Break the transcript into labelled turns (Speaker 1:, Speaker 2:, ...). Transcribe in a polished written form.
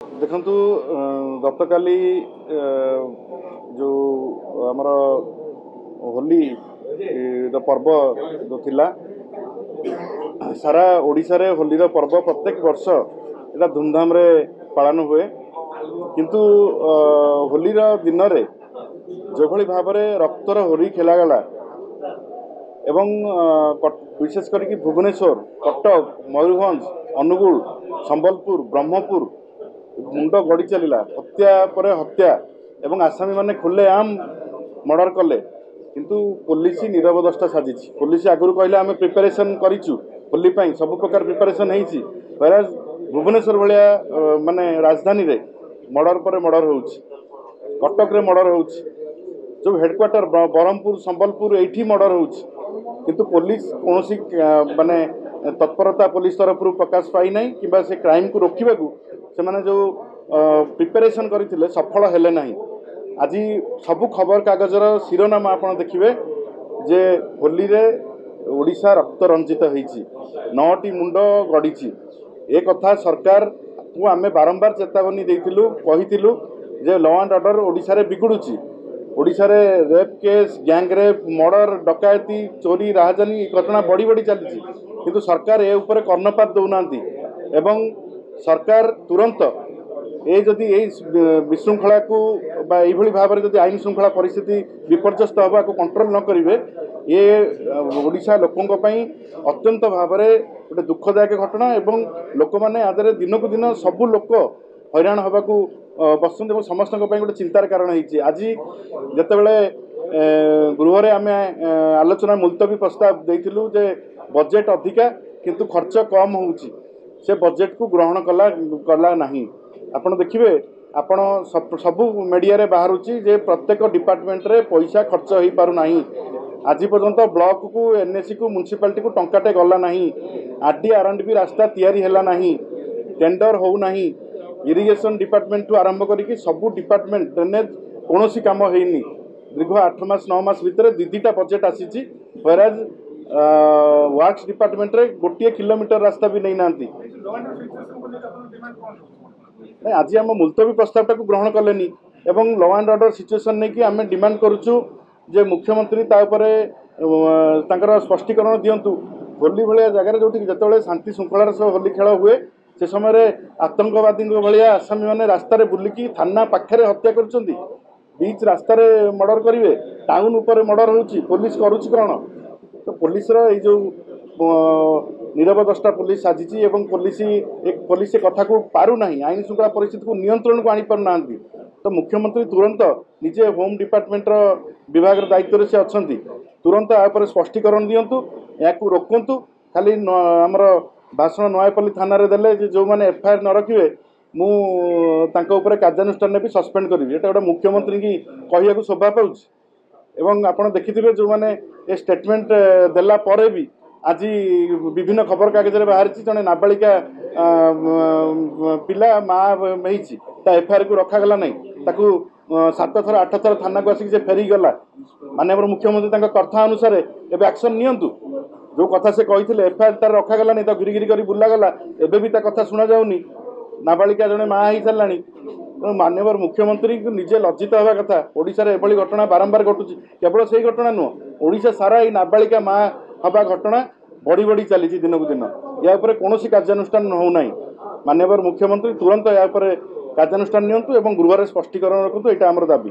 Speaker 1: देखु गतकाली जो आमर होली पर्व जो थिला सारा ओडिशा रे होली पर्व प्रत्येक वर्ष एटा धूमधाम रे पालन हुए किंतु होली दिन रे जो भली भाव रे रक्तर होली खेला गला एवं विशेष करके भुवनेश्वर कटक मयूरभंज अनुगुल संबलपुर ब्रह्मपुर मुंड गड़ी चलला हत्या पर हत्या एवं आसामी माने खुले आम मर्डर कले किंतु पुलिस नीरवदष्टा साजी पुलिस आगुरी कहले आम प्रिपेरेसन करूँ होली सब प्रकार प्रिपेरेसन होती भुवनेश्वर भाया माने राजधानी रे मर्डर पर मर्डर हो कटक रे मर्डर हो जो हेडक्वार्टर ब्रह्मपुर संबलपुर ये मर्डर हो किंतु पुलिस कौन माने तत्परता पुलिस तरफ प्रकाश पाई ना कि से क्राइम को रोकने को से माने जो प्रिपेरेसन करते सफल हेले ना आज सबू खबर कागजर शिरोनामा आप देखिए जे होली रे ओडिशा रक्त रंजित होती 9टी मुंड गड़ी ए कथा सरकार को आमे बारंबार चेतावनी देइतिलु कहितिलु जे लॉ एंड ऑर्डर ओडिशा रे बिगुडुची ओडिशा रे rape case gang rape murder डकायती चोरी राहजानी घटना बड़ी बड़ी चली किंतु सरकार ए ऊपर कर्णपात दौनांती एवं सरकार तुरंत ये जदि विशृंखला को यही भाव में जब आईन श्रृंखला परिस्थिति विपर्यस्त हवा को कंट्रोल न करेंगे ये ओडिशा लोकों अत्यंत भाव में गोटे दुखदायक घटना एवं लोक मैंने आदि दिन को दिन सबू लोक हैरान हवा को बसुंत समस्त गोटे चिंतार कारण होती आज जितेबाला गृह रे आम आलोचना मुलतवी प्रस्ताव देइथिलु जे बजेट अधिका किंतु खर्च कम होउची से बजेट को ग्रहण कला नहीं आपण देखिए आपण सबू मीडिया रे बाहरुची जे प्रत्येक डिपार्टमेंट रे पैसा खर्च हो पारु नाही आज पर्यंत ब्लॉक को एनएसी को म्युनिसिपालिटी को टंकाटे गला नहीं आरडी आरएंडबी रास्ता तैयारी हैला नहीं टेंडर हो नहीं इरिगेशन डिपार्टमेंट टू आरंभ करिकी सबू डिपार्टमेंट ड्रेनेज कौन काम होनी दीर्घ 8 मास 9 मास भितर दीटा बजेट आसी व्हेराज वर्क्स डिपार्टमेंट रे गोटे किलोमीटर रास्ता भी नहीं नांती आज आम मुलतवी प्रस्ताव को ग्रहण कलेनी एवं लॉ एंड ऑर्डर सिचुएशन नहीं कि आम डिमांड करुचु जे मुख्यमंत्री तापर स्पष्टीकरण दिंतु होली भाया जगह जो जिते शांति श्रृंखलार सह होली खेल हुए से समय आतंकवादी भाया आसामी मैंने रास्तार बुलिकी थाना पाखे हत्या कर बीच रास्तार मर्डर करेंगे टाउन उपर मर्डर होची पुलिस करुच्ची कौन तो पुलिस जो नीरवदष्टा पुलिस साजिची एवं पुलिस कथा को पारु नहीं आईन श्रृंखला परिस्थिति को नियंत्रण को आनीपार ना तो मुख्यमंत्री तुरंत निजे होम डिपार्टमेंट विभाग दायित्व से अच्छा तुरंत यापर स्पष्टीकरण दिंतु या रोकतु खाली आमर भाषण नयापल्ली थाना देले जो मैंने एफआईआर न रखिए मुझे कार्यानुष्ठान ने भी सस्पेंड करी ये गोटे मुख्यमंत्री की कहूँ शोभा पाऊँ एवं आपड़ देखिए जो मैंने ये स्टेटमेंट देला परे भी आज विभिन्न खबर कागज बाहर जड़े नाबालिका पिला माँ होती एफआईआर को रखागला नहीं 7 थर 8 थर थाना को आसिक फेरी गला माननीय मुख्यमंत्री कथा अनुसार एवं एक्शन नियंतु जो कथा से कही एफआईआर तार रखागला नहीं तो गिरिगिरी कर बुलागला एवं भी कथा शुणा जाऊनी नाबालिका जड़े माँ हो साराणी माननीय मुख्यमंत्री को निजे लज्जित हवा कथा ओडिशा रे एभली घटना बारंबार घटुची केवल से घटना नुह ओडिशा सारा ये नाबालिका माँ हवा घटना बढ़ी बढ़ी चली दिन को दिन या कौन कार्यानुष्ठान होना माननीय मुख्यमंत्री तुरंत या कार्यानुष्ठान नियंतु एवं गृह रे स्पष्टीकरण रखु यहाँ आम दाबी।